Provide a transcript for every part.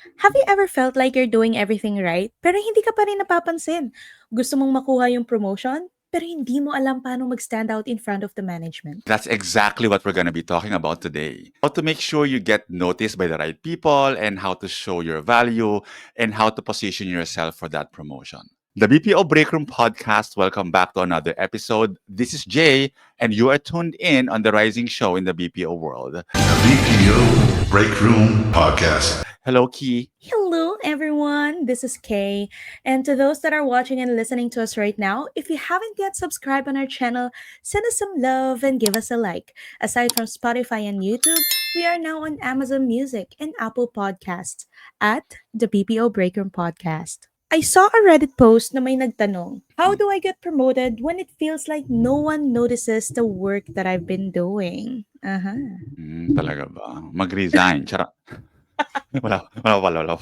Have you ever felt like you're doing everything right, pero hindi ka pa rin napapansin? Gusto mong makuha yung promotion, pero hindi mo alam paano mag-stand out in front of the management. That's exactly what we're going to be talking about today. How to make sure you get noticed by the right people, and how to show your value, and how to position yourself for that promotion. The BPO Break Room Podcast, welcome back to another episode. This is Jay, and you are tuned in on the rising show in the BPO world. The BPO Break Room Podcast. Hello, Key. Hello, everyone. This is Kay. And to those that are watching and listening to us right now, if you haven't yet subscribed on our channel, send us some love and give us a like. Aside from Spotify and YouTube, we are now on Amazon Music and Apple Podcasts at the BPO Breakroom Podcast. I saw a Reddit post na may nagtanong, how do I get promoted when it feels like no one notices the work that I've been doing? Talaga ba? Mag-resign. Charot. Wala pala.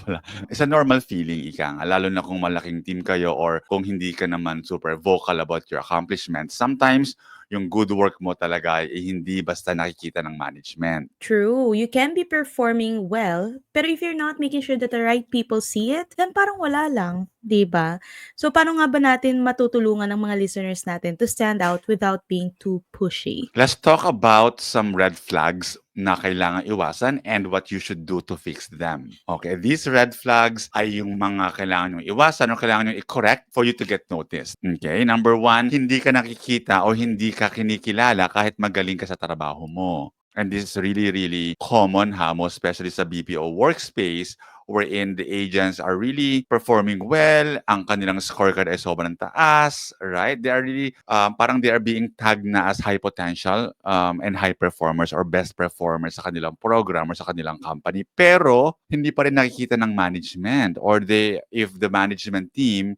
It's a normal feeling, ika nga. Lalo na kung malaking team kayo or kung hindi ka naman super vocal about your accomplishments. Sometimes, yung good work mo talaga ay hindi basta nakikita ng management. True, you can be performing well, pero if you're not making sure that the right people see it, then parang wala lang, 'di ba? So paano nga ba natin matutulungan ng mga listeners natin to stand out without being too pushy? Let's talk about some red flags na kailangan iwasan and what you should do to fix them. Okay, these red flags ay yung mga kailangan nyo iwasan o kailangan nyo i-correct for you to get noticed. Okay, number one, hindi ka nakikita o hindi ka kinikilala kahit magaling ka sa trabaho mo. And this is really, really common, most especially sa BPO workspace, wherein the agents are really performing well, ang kanilang scorecard ay sobrang taas, right? They are really, parang they are being tagged na as high potential and high performers or best performers sa kanilang program or sa kanilang company. Pero, hindi pa rin nakikita ng management or if the management team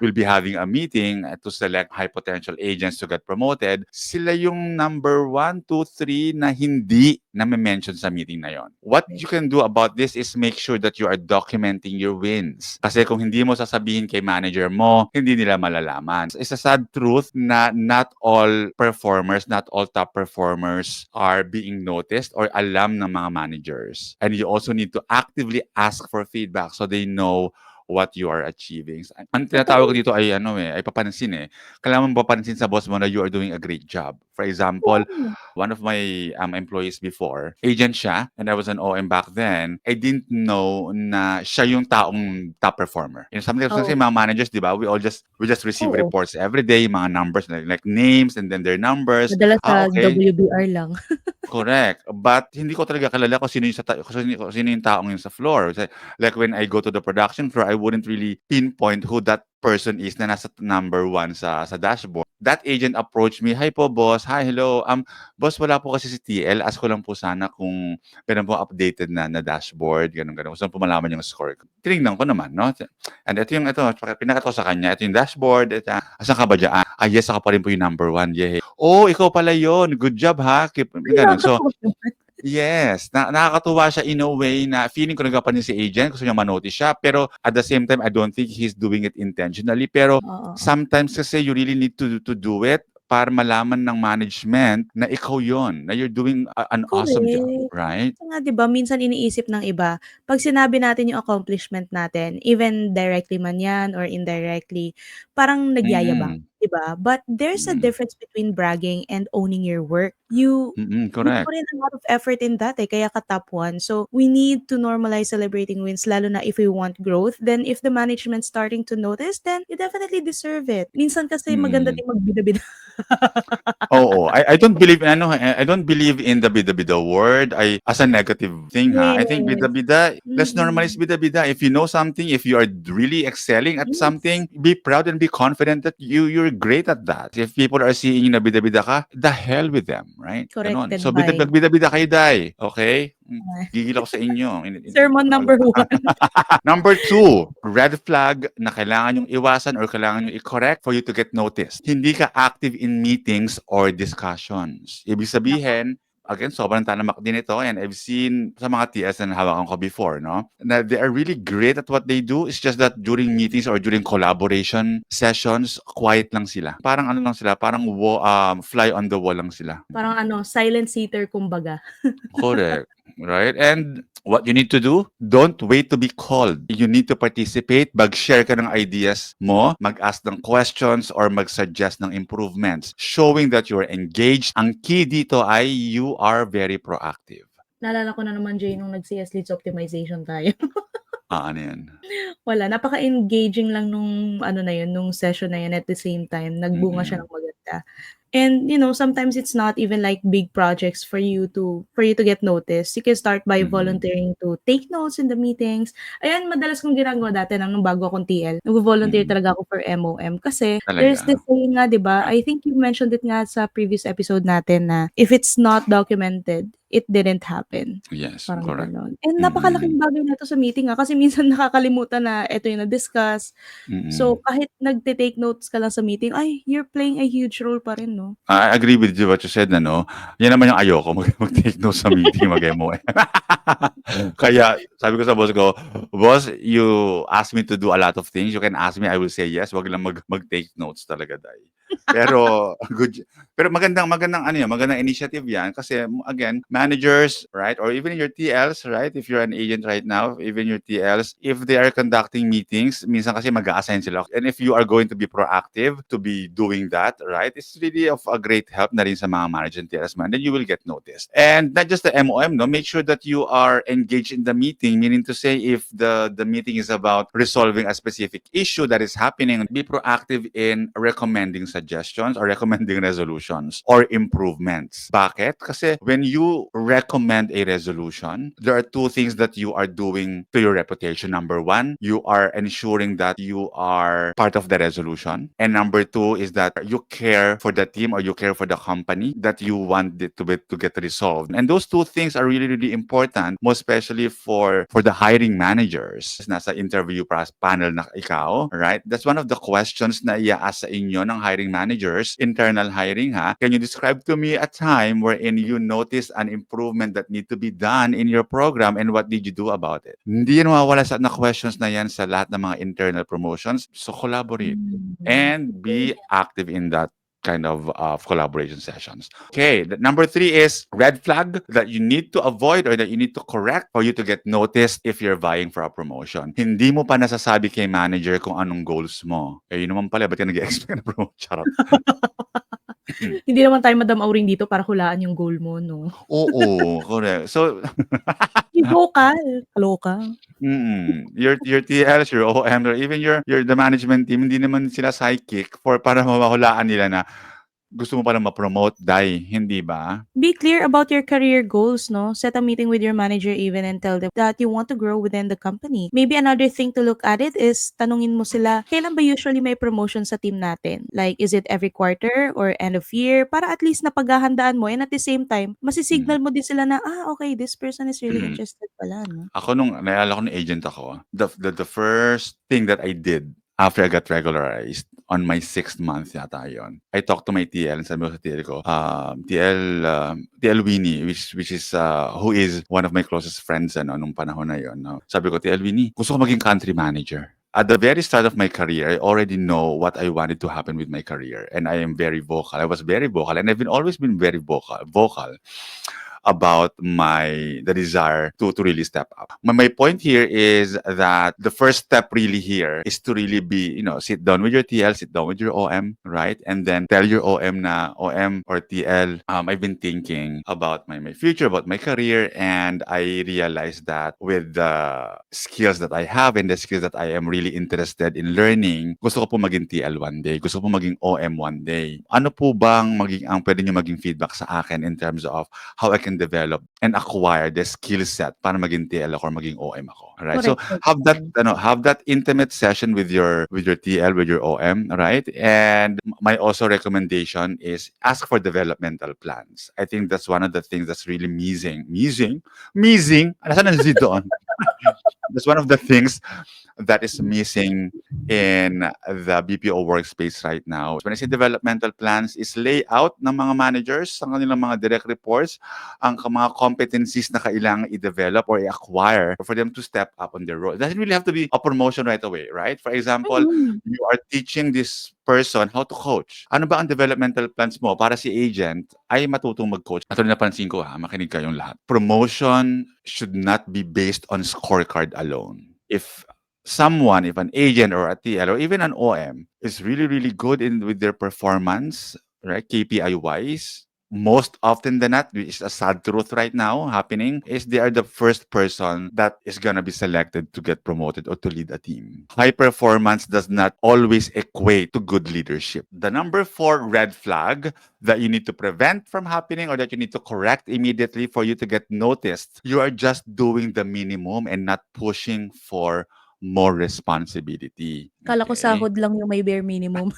will be having a meeting to select high potential agents to get promoted, sila yung number 1, 2, 3 na hindi na-mention sa meeting na yon. What you can do about this is make sure that you are documenting your wins. Kasi kung hindi mo sasabihin kay manager mo, hindi nila malalaman. It's a sad truth na not all performers, not all top performers are being noticed or alam ng mga managers. And you also need to actively ask for feedback so they know what you are achieving. Ang tinatawag ko Totoo. dito ay papansin eh. Kailangan mong papansin sa boss mo na you are doing a great job. For example, Oo. one of my employees before, agent siya, and I was an OM back then, I didn't know na siya yung taong top performer. You know, sometimes kasi Oo. mga managers, di ba, we just receive Oo. reports every day, mga numbers, like names, and then their numbers. Madalas sa Okay. WBR lang. Correct. But hindi ko talaga kilala kung sino yung kung sino yung taong yun sa floor. Like when I go to the production floor, I wouldn't really pinpoint who that person is na nasa number 1 sa dashboard. That agent approached me, "Hi po boss. Hi, hello. Boss, wala po kasi si TL. Ask ko lang po sana kung meron po updated na dashboard, ganun. Gusto ko po malaman yung score." Tinignan ko naman, no? And ito, pinakita ko sa kanya, ito yung dashboard. Ito, asan ka ba dyan? Yes, ako pa rin po yung number 1. Yeah. Oh, ikaw pala yon. Good job ha. Keep, ganun. So, Nakakatawa naman. yes, nakakatuwa siya in a way na feeling ko nagpapanin si agent, gusto niya ma-notice siya, pero at the same time, I don't think he's doing it intentionally. Pero Oo. sometimes kasi you really need to do it para malaman ng management na ikaw yon, na you're doing an awesome job, Correct. right? Kasi nga 'di ba minsan iniisip ng iba, 'pag sinabi natin yung accomplishment natin, even directly man 'yan or indirectly, parang nagyayabang, Mm, 'di ba? But there's a mm, difference between bragging and owning your work. You correct. put in a lot of effort in that, eh, kaya ka top 1. So, we need to normalize celebrating wins lalo na if we want growth. Then if the management's starting to notice, then you definitely deserve it. Minsan kasi maganda Mm. din magbida-bida. Oo, I don't believe in I don't believe in the bida-bida word as a negative thing ha. I think Yes. bida-bida, let's normalize Mm. bida-bida. If you know something, if you are really excelling at Yes. something, be proud and be confident that you're great at that. If people are seeing you na bida-bida ka, the hell with them, right? Ganon. Corrected So by bida-bida kayo, Day. Okay? uh, Gigil ako sa inyo. sermon number 1. Number 2, red flag na kailangan yung iwasan or kailangan yung i-correct for you to get noticed. Hindi ka active in meetings or discussions. Ibig Nako. sabihin, again, sobrang talamak din ito and I've seen sa mga TS na hawakan ko before, no? Na they are really great at what they do. It's just that during meetings or during collaboration sessions, quiet lang sila. Parang ano lang sila, fly on the wall lang sila. Parang ano, silent seater kumbaga. Correct. right? And what you need to do, don't wait to be called. You need to participate, mag-share ka ng ideas mo, mag-ask ng questions, or mag-suggest ng improvements, showing that you're engaged. Ang key dito ay you are very proactive. Naalala ko na naman, Jay, nung nag-CS Leads Optimization tayo. Ano yan? Wala, napaka-engaging lang nung ano na yun, nung session na yun. At the same time, nagbunga siya Mm-mm. ng maganda. And sometimes it's not even like big projects for you to get noticed. You can start by Mm-mm. volunteering to take notes in the meetings. Ayan, madalas kong ginagawa dati nung bago akong TL. Nag-volunteer Mm-mm. talaga ako for MOM kasi there's Talaga. this saying nga, 'di ba? I think you mentioned it nga sa previous episode natin na if it's not documented, it didn't happen. Yes, Parang correct. gano'n. And Mm-mm. napakalaking bagay nito sa meeting, kasi minsan nakakalimutan na eto yung na-discuss. So, Mm-mm. kahit nagte-take notes ka lang sa meeting, ay, you're playing a huge role pa rin, 'no? I agree with you what you said, ano. Yan naman yung ayoko, mag-take notes sa meeting, mag-MOM. Kaya sabi ko sa boss ko, "Boss, you ask me to do a lot of things. You can ask me, I will say yes. Wag lang mag-take notes talaga, Day." Pero pero magandang ano yan, magandang initiative yan kasi again, managers, right? Or even your TLs, right? If you're an agent right now, even your TLs, if they are conducting meetings, minsan kasi mag-a-assign sila. And if you are going to be proactive to be doing that, right? It's really of a great help na rin sa mga manager and TLs man. Then you will get noticed. And not just the MOM, no? Make sure that you are engaged in the meeting, meaning to say if the meeting is about resolving a specific issue that is happening, be proactive in recommending suggestions or recommending resolutions or improvements. Bakit? Kasi when you recommend a resolution, there are two things that you are doing to your reputation. Number one, you are ensuring that you are part of the resolution. And number two is that you care for the team or you care for the company that you want it to get resolved. And those two things are really, really important, most especially for the hiring managers. Nasa interview panel na ikaw, right? That's one of the questions na i-ask sa inyo ng hiring managers, internal hiring ha. Can you describe to me a time wherein you noticed an improvement that need to be done in your program and what did you do about it? Hindi yan mawawala na questions na yan sa lahat ng mga internal promotions. So collaborate and be active in that kind of collaboration sessions. Okay, number 3 is red flag that you need to avoid or that you need to correct for you to get noticed if you're vying for a promotion. Hindi mo pa nasasabi kay manager kung anong goals mo. Eh, yun naman pala, ba't ka nag-expect na promote? Charot. Hindi naman tayo Madam Auring dito para hulaan yung goal mo, 'no? Oo, correct. So, Be vocal, kaloka. your TLs, your OM, or even your the management team, hindi naman sila psychic para mahulaan nila na gusto mo palang ma-promote, Day, hindi ba? Be clear about your career goals, no? Set a meeting with your manager even and tell them that you want to grow within the company. Maybe another thing to look at it is tanungin mo sila, kailan ba usually may promotion sa team natin? Like, is it every quarter or end of year? Para at least napaghahandaan mo, and at the same time, Mm. masisignal mo din sila na, okay, this person is really Mm. interested pala, no? Ako nung naalala ko nung agent ako, the first thing that I did after I got regularized on my 6th month yata yun, I talked to my TL and sabi ko sa TL ko, TL Winnie, which is who is one of my closest friends nung panahon na yun. No? Sabi ko, TL Winnie, gusto ko maging country manager. At the very start of my career, I already know what I wanted to happen with my career, and I am very vocal. I was very vocal, and I've always been very vocal about the desire to really step up. My point here is that the first step really here is to really be, sit down with your TL, sit down with your OM, right? And then tell your OM na, OM or TL, I've been thinking about my future, about my career, and I realized that with the skills that I have and the skills that I am really interested in learning, gusto ko po maging TL one day, gusto ko po maging OM one day. Ano po bang ang pwede nyo maging feedback sa akin in terms of how I can develop and acquire the skill set para maging TL ako or maging OM ako. All right? So Correct. have that intimate session with your TL, with your OM, right? And my also recommendation is ask for developmental plans. I think that's one of the things that's really missing. Nasaan ang Z doon? That's one of the things that is missing in the BPO workspace right now. When I say developmental plans is layout ng mga managers sa kanilang mga direct reports, ang mga competencies na kailangan i-develop or i-acquire for them to step up on their role. It doesn't really have to be a promotion right away, right? For example, Mhm. you are teaching this person how to coach. Ano ba ang developmental plans mo para si agent ay matutong mag-coach? At napansin ko makinig kayong lahat. Promotion should not be based on scorecard alone. If if an agent or a TL or even an OM is really, really good in with their performance, right? KPI wise, most often than not, which is a sad truth right now happening, is they are the first person that is gonna be selected to get promoted or to lead a team. High performance does not always equate to good leadership. The number 4 red flag that you need to prevent from happening or that you need to correct immediately for you to get noticed, you are just doing the minimum and not pushing for more responsibility. Akala ko Okay? sahod lang yung may bare minimum.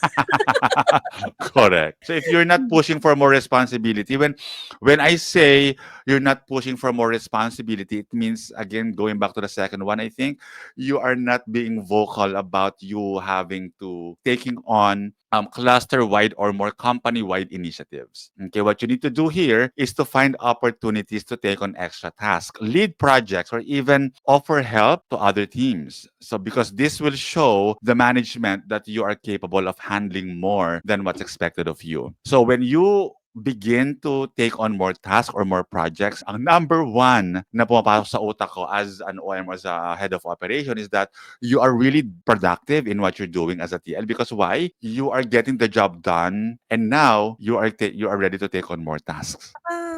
Correct. So if you're not pushing for more responsibility, when I say you're not pushing for more responsibility, it means again going back to the second one, I think you are not being vocal about you having to taking on cluster-wide or more company-wide initiatives. Okay, what you need to do here is to find opportunities to take on extra tasks, lead projects, or even offer help to other teams. So because this will show the management that you are capable of handling more than what's expected of you. So when you begin to take on more tasks or more projects, ang number one na pumapasok sa utak ko as an OM or as a head of operation is that you are really productive in what you're doing as a TL. Because why? You are getting the job done and now you are ready to take on more tasks.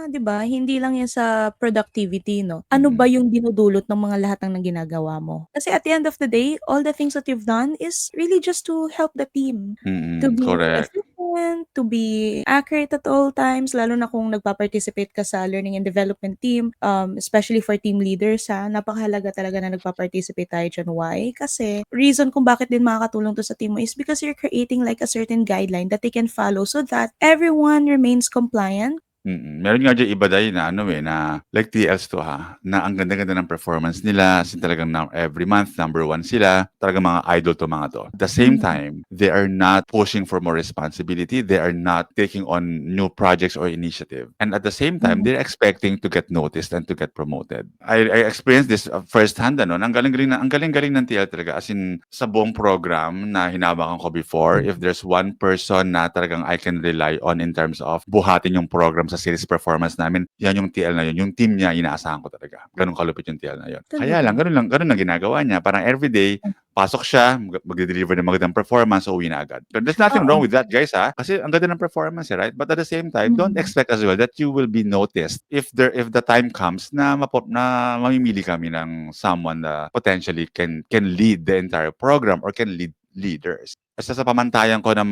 'Di ba, hindi lang 'yan sa productivity 'no? Ano Mm. ba yung dinudulot ng mga lahat ng ginagawa mo? Kasi at the end of the day, all the things that you've done is really just to help the team, to be Correct. efficient, to be accurate at all times, lalo na kung nagpa-participate ka sa learning and development team, especially for team leaders napakahalaga talaga na nagpa-participate tayo diyan. Why? Kasi reason kung bakit din makakatulong 'to sa team mo is because you're creating like a certain guideline that they can follow so that everyone remains compliant. Meron nga diyan iba dahil na na like TLs to na ang ganda-ganda ng performance nila, as in talagang every month number 1 sila, talagang mga idol 'to mga 'to. At the same Mm. time, they are not pushing for more responsibility, they are not taking on new projects or initiative. And at the same time, Mm. they're expecting to get noticed and to get promoted. I experienced this firsthand ang galing-galing ng TL talaga as in sa buong program na hinawakan ko before, if there's one person na talagang I can rely on in terms of buhatin yung program sa sales performance namin, yan yung TL na yun. Yung team niya, inaasahan ko talaga. Ganun kalupit yung TL na yun. Kaya Talaga. ganun lang ginagawa niya. Parang everyday, pasok siya, magde-deliver ng magandang performance, uwi na agad. But there's nothing wrong Oo. with that, guys, Kasi ang ganda ng performance, right? But at the same time, don't Mm. expect as well that you will be noticed if the time comes na mamimili kami ng someone na potentially can lead the entire program or can lead leaders. Basta sa pamantayan ko na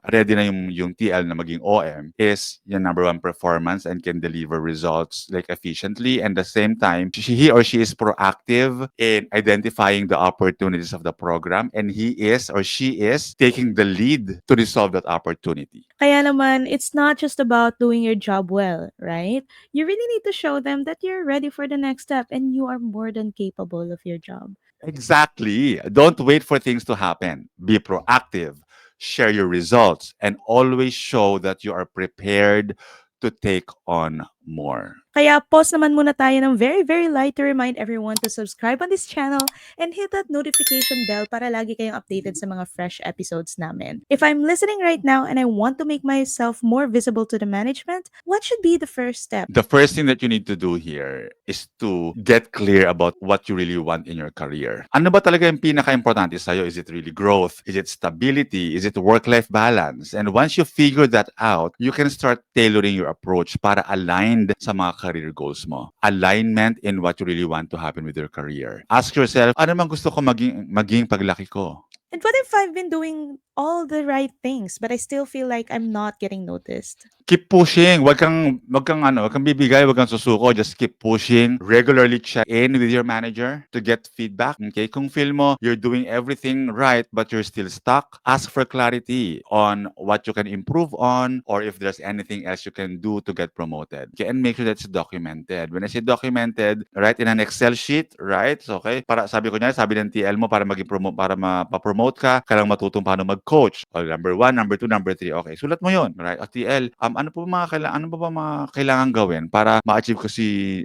ready na yung TL na maging OM is yung number 1 performance and can deliver results like efficiently, and the same time he or she is proactive in identifying the opportunities of the program, and he is or she is taking the lead to resolve that opportunity. Kaya naman, it's not just about doing your job well, right? You really need to show them that you're ready for the next step and you are more than capable of your job. Exactly. Don't wait for things to happen. Be proactive. Share your results and always show that you are prepared to take on more. Kaya pause naman muna tayo ng very, very light to remind everyone to subscribe on this channel and hit that notification bell para lagi kayong updated sa mga fresh episodes namin. If I'm listening right now and I want to make myself more visible to the management, what should be the first step? The first thing that you need to do here is to get clear about what you really want in your career. Ano ba talaga yung pinaka-importante sa'yo? Is it really growth? Is it stability? Is it work-life balance? And once you figure that out, you can start tailoring your approach para aligned sa mga career goals mo. Alignment in what you really want to happen with your career. Ask yourself, ano man gusto ko maging paglaki ko? And what if I've been doing all the right things, but I still feel like I'm not getting noticed? Keep pushing. Wag kang bibigay, wag kang susuko. Just keep pushing. Regularly check in with your manager to get feedback. Okay? Kung feel mo you're doing everything right but you're still stuck, ask for clarity on what you can improve on or if there's anything else you can do to get promoted. Okay? And make sure that's documented. When I say documented, write in an Excel sheet, right? So, okay? Para sabi ko niya, sabi ng TL mo para para ma-promote ka, kailangan matutong paano mag-coach. O, number 1, number 2, number 3. Okay, sulat mo 'yon, right? O TL, ano pa ba mga kailangan gawin para ma-achieve ko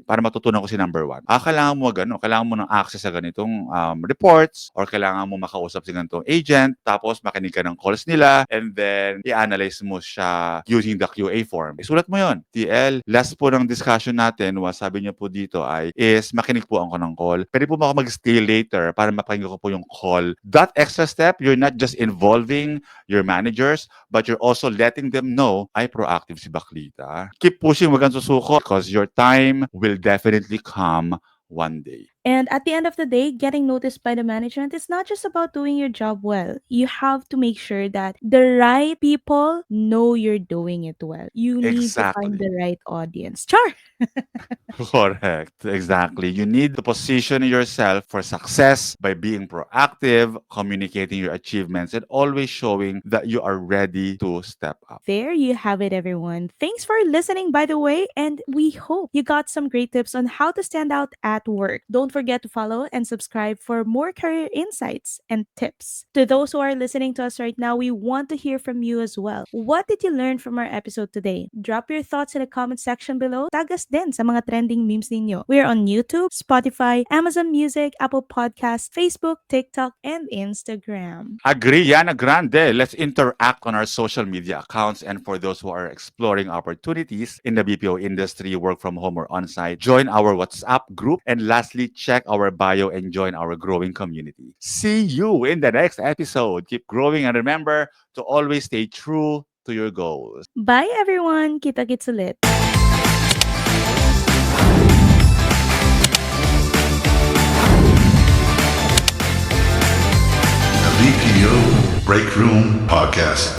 para matutunan ko si number 1? Kailangan mo kailangan mo ng access sa ganitong reports or kailangan mo makausap si ganitong agent tapos makinig ka ng calls nila and then i-analyze mo siya using the QA form. Isulat mo 'yon. TL, last po ng discussion natin, sabi niyo po dito is makinig po ako ng call. Pwede po ba ako mag-stay later para mapakinggan ko po yung call? That extra step, you're not just involving your managers, but you're also letting them know ay proactive si Baklita. Keep pushing, wag kang susuko because your time will definitely come one day. And at the end of the day, getting noticed by the management is not just about doing your job well. You have to make sure that the right people know you're doing it well. You need to find Exactly. the right audience. Char! Correct. Exactly. You need to position yourself for success by being proactive, communicating your achievements, and always showing that you are ready to step up. There you have it, everyone. Thanks for listening, by the way, and we hope you got some great tips on how to stand out at work. Don't forget to follow and subscribe for more career insights and tips. To those who are listening to us right now, we want to hear from you as well. What did you learn from our episode today? Drop your thoughts in the comment section below. Tag us din sa mga trending memes ninyo. We're on YouTube, Spotify, Amazon Music, Apple Podcasts, Facebook, TikTok, and Instagram. Agree, Yana Grande. Let's interact on our social media accounts. And for those who are exploring opportunities in the BPO industry, work from home or on-site, join our WhatsApp group. And lastly, check our bio and join our growing community. See you in the next episode. Keep growing and remember to always stay true to your goals. Bye, everyone! Kita-kits ulit! The BPO Break Room Podcast.